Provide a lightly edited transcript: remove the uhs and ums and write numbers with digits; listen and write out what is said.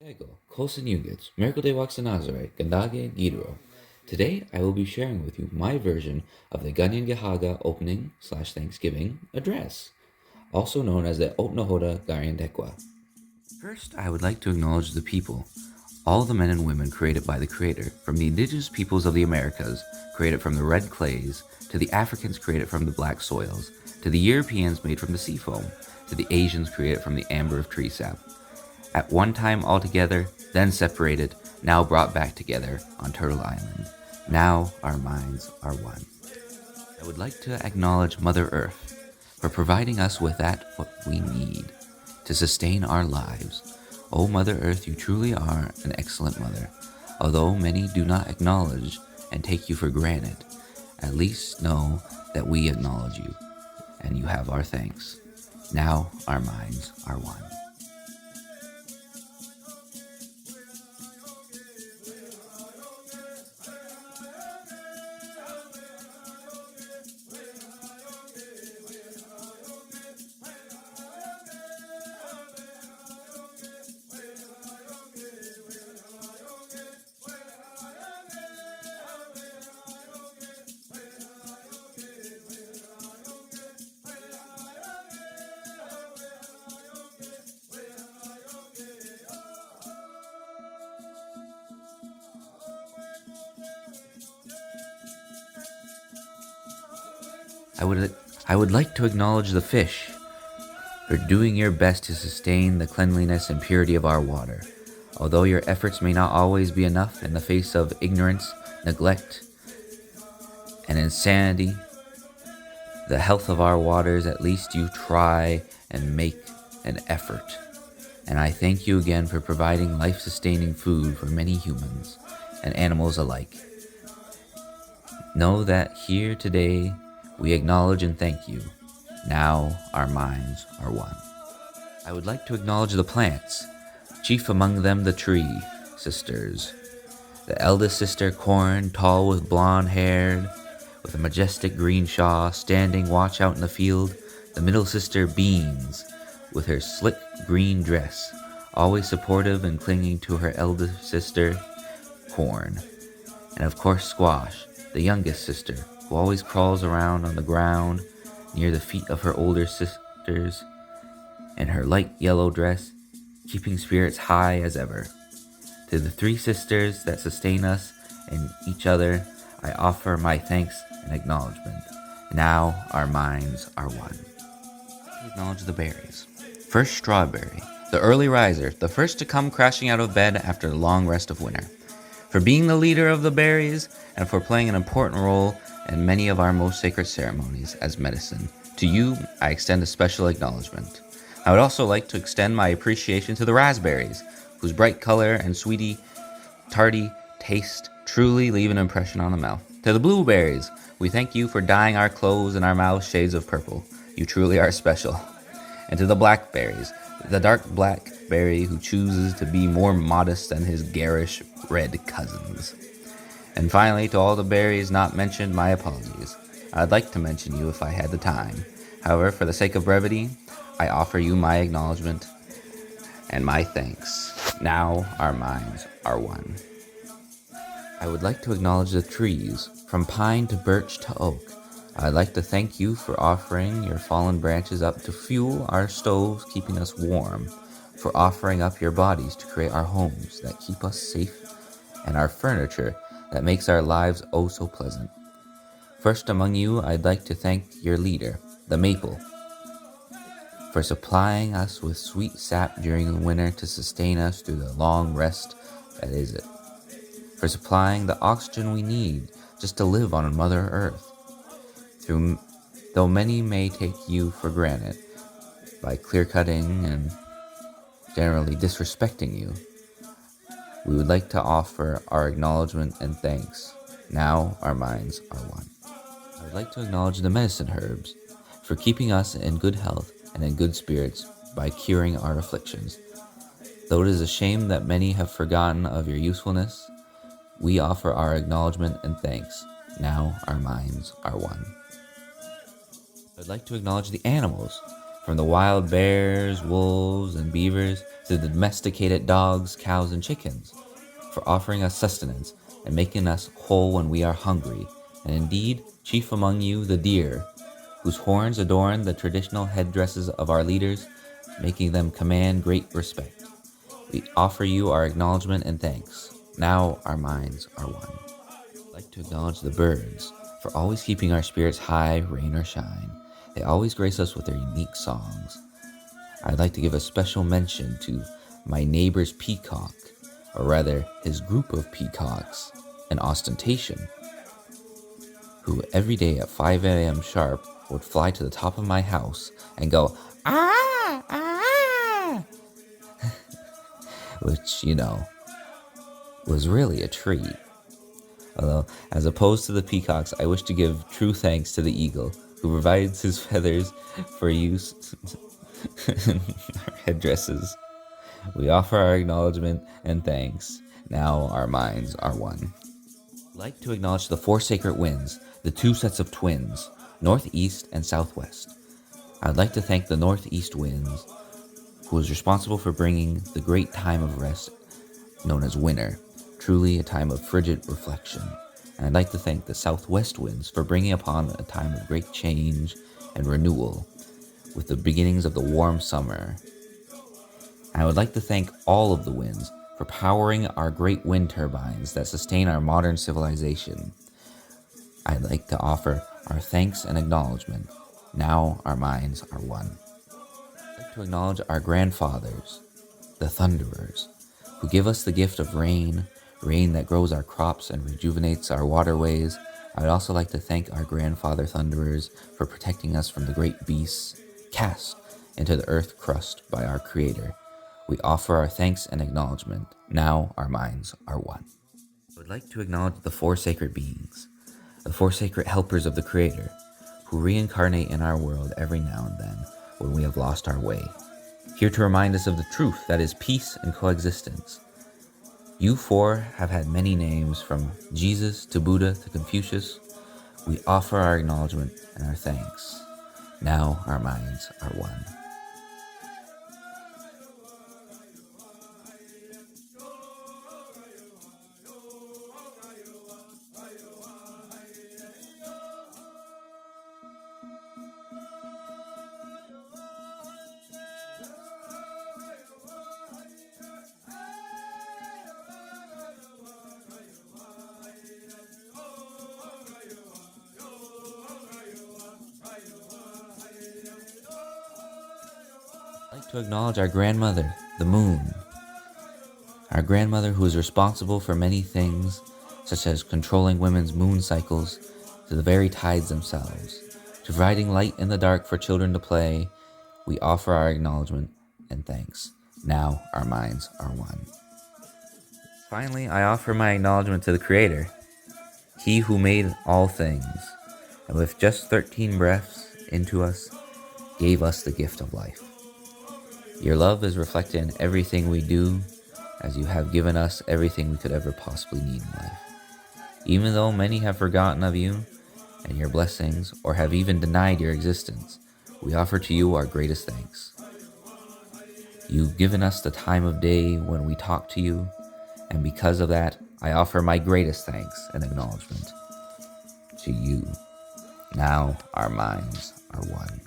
Ego, Colson Yugits, Miracle de Waxanazare, Gandage Gidro. Today I will be sharing with you my version of the Ganyan Gehaga opening slash Thanksgiving address, also known as the Otnohoda Garyantekwa. First, I would like to acknowledge the people, all the men and women created by the Creator, from the indigenous peoples of the Americas, created from the red clays, to the Africans created from the black soils, to the Europeans made from the sea foam, to the Asians created from the amber of tree sap. At one time all together, then separated, now brought back together on Turtle Island. Now our minds are one. I would like to acknowledge Mother Earth for providing us with what we need to sustain our lives. Oh, Mother Earth, you truly are an excellent mother. Although many do not acknowledge and take you for granted, at least know that we acknowledge you, and you have our thanks. Now our minds are one. I would like to acknowledge the fish for doing your best to sustain the cleanliness and purity of our water. Although your efforts may not always be enough in the face of ignorance, neglect, and insanity, the health of our waters, at least you try and make an effort. And I thank you again for providing life-sustaining food for many humans and animals alike. Know that here today we acknowledge and thank you. Now our minds are one. I would like to acknowledge the plants, chief among them the tree sisters. The eldest sister, Corn, tall with blonde hair, with a majestic green shawl, standing watch out in the field. The middle sister, Beans, with her slick green dress, always supportive and clinging to her eldest sister, Corn. And of course Squash, the youngest sister, who always crawls around on the ground near the feet of her older sisters in her light yellow dress, keeping spirits high as ever. To the three sisters that sustain us and each other, I offer my thanks and acknowledgement. Now our minds are one. Acknowledge the berries. First, Strawberry, the early riser, the first to come crashing out of bed after the long rest of winter. For being the leader of the berries and for playing an important role in many of our most sacred ceremonies as medicine. To you, I extend a special acknowledgement. I would also like to extend my appreciation to the raspberries, whose bright color and sweety, tarty taste truly leave an impression on the mouth. To the blueberries, we thank you for dyeing our clothes and our mouths shades of purple. You truly are special. And to the blackberries, the dark blackberry who chooses to be more modest than his garish red cousins. And finally, to all the berries not mentioned, my apologies. I'd like to mention you if I had the time. However, for the sake of brevity, I offer you my acknowledgement and my thanks. Now our minds are one. I would like to acknowledge the trees, from pine to birch to oak. I'd like to thank you for offering your fallen branches up to fuel our stoves, keeping us warm, for offering up your bodies to create our homes that keep us safe, and our furniture that makes our lives oh so pleasant. First among you, I'd like to thank your leader, the maple, for supplying us with sweet sap during the winter to sustain us through the long rest that is it. For supplying the oxygen we need just to live on Mother Earth. Though many may take you for granted by clear-cutting and generally disrespecting you, we would like to offer our acknowledgement and thanks. Now our minds are one. I would like to acknowledge the medicine herbs for keeping us in good health and in good spirits by curing our afflictions. Though it is a shame that many have forgotten of your usefulness, we offer our acknowledgement and thanks. Now our minds are one. I'd like to acknowledge the animals from the wild bears, wolves, and beavers to the domesticated dogs, cows, and chickens, for offering us sustenance and making us whole when we are hungry, and indeed, chief among you, the deer, whose horns adorn the traditional headdresses of our leaders, making them command great respect. We offer you our acknowledgement and thanks. Now our minds are one. I'd like to acknowledge the birds for always keeping our spirits high, rain or shine. They always grace us with their unique songs. I'd like to give a special mention to my neighbor's peacock, or rather his group of peacocks, an ostentation, who every day at 5 a.m. sharp would fly to the top of my house and go, ah, ah, which, was really a treat. Although, as opposed to the peacocks, I wish to give true thanks to the eagle, who provides his feathers for use in our headdresses. We offer our acknowledgement and thanks. Now our minds are one. I'd like to acknowledge the four sacred winds, the two sets of twins, northeast and southwest. I would like to thank the northeast winds, who is responsible for bringing the great time of rest known as winter, truly a time of frigid reflection. And I'd like to thank the southwest winds for bringing upon a time of great change and renewal with the beginnings of the warm summer. And I would like to thank all of the winds for powering our great wind turbines that sustain our modern civilization. I'd like to offer our thanks and acknowledgement. Now our minds are one. I'd like to acknowledge our grandfathers, the thunderers, who give us the gift of rain that grows our crops and rejuvenates our waterways. I'd also like to thank our grandfather thunderers for protecting us from the great beasts cast into the earth crust by our Creator. We offer our thanks and acknowledgement. Now our minds are one. I would like to acknowledge the four sacred beings, the four sacred helpers of the Creator, who reincarnate in our world every now and then when we have lost our way, here to remind us of the truth that is peace and coexistence. You four have had many names, from Jesus to Buddha to Confucius. We offer our acknowledgement and our thanks. Now our minds are one. I'd like to acknowledge our grandmother, the moon. Our grandmother, who is responsible for many things, such as controlling women's moon cycles to the very tides themselves, to providing light in the dark for children to play. We offer our acknowledgement and thanks. Now our minds are one. Finally, I offer my acknowledgement to the Creator, He who made all things, and with just 13 breaths into us, gave us the gift of life. Your love is reflected in everything we do, as you have given us everything we could ever possibly need in life. Even though many have forgotten of you and your blessings, or have even denied your existence, we offer to you our greatest thanks. You've given us the time of day when we talk to you, and because of that, I offer my greatest thanks and acknowledgement to you. Now our minds are one.